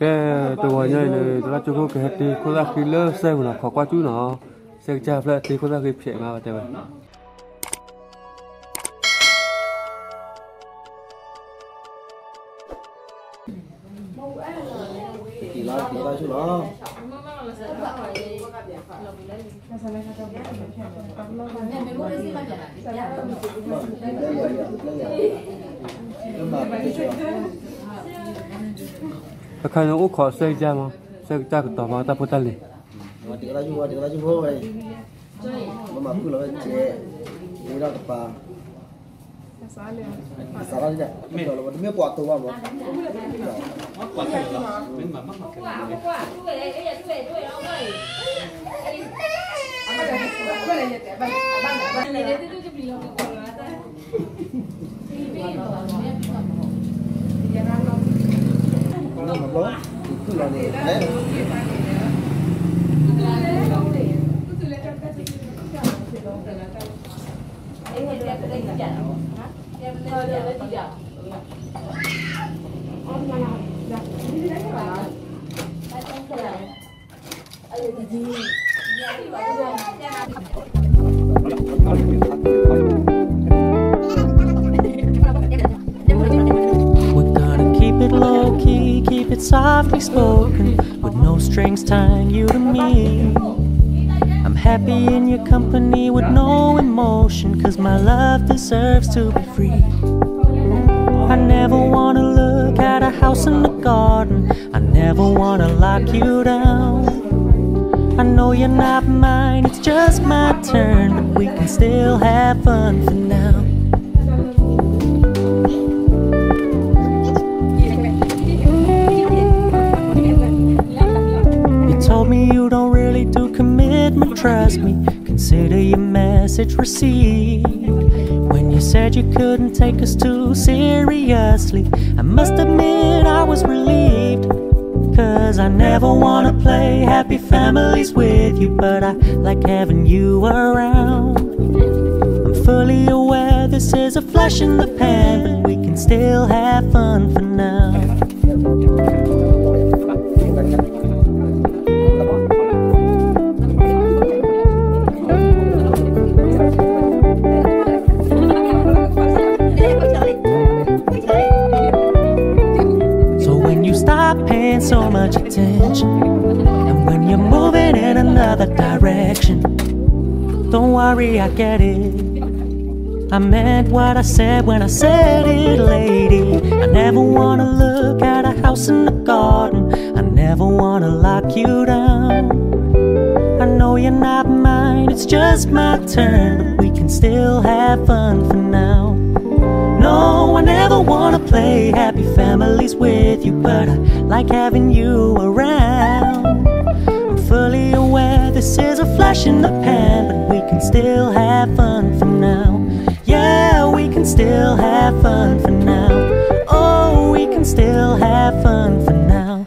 cái tôi nhảy này tôi cho cô cái đi cô ra khi lơ xe của nó khó qua chú nó xe cha lại thì cô ra cái chuyện mà thế vậy kỳ la chú nó cái nó cũng khó xe cha mà xe cha của tao mà ta phụ ta liền tiga laju boy mama aku lo cek ini lah apa salah tidak kalau demi apa tuh mama itu lah nih Keep it softly spoken, with no strings tying you to me. I'm happy in your company with no emotion, 'cause my love deserves to be free. I never wanna look at a house in the garden, I never wanna lock you down. I know you're not mine, it's just my turn, but we can still have fun for now. Told me you don't really do commitment, trust me, consider your message received. When you said you couldn't take us too seriously, I must admit I was relieved. 'Cause I never wanna play happy families with you, but I like having you around. I'm fully aware this is a flash in the pan, but we can still have fun for now. So much attention, and when you're moving in another direction, don't worry, I get it. I meant what I said when I said it, lady. I never wanna look at a house in the garden, I never wanna lock you down. I know you're not mine, it's just my turn, but we can still have fun for now. No, I never wanna play happy families with you, but I like having you around. I'm fully aware this is a flash in the pan, but we can still have fun for now. Yeah, we can still have fun for now. Oh, we can still have fun for now.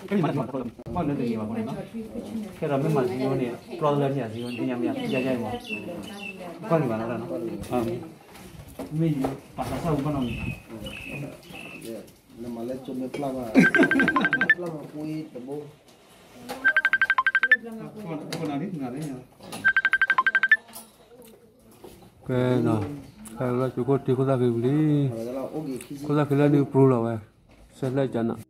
cái gì mà con nên gì mà con nó cái là mấy mặt gì này pro lên nhà gì con nhầm nhầm dây dây mà con gì mà nó là nó mình bắt đầu sau con nó nama le cuma pelama pelama kui tebo cái nào cái là chú có đi có ra cái gì Kalau oke, có ra cái là đi pro rồi sẽ lấy chân ạ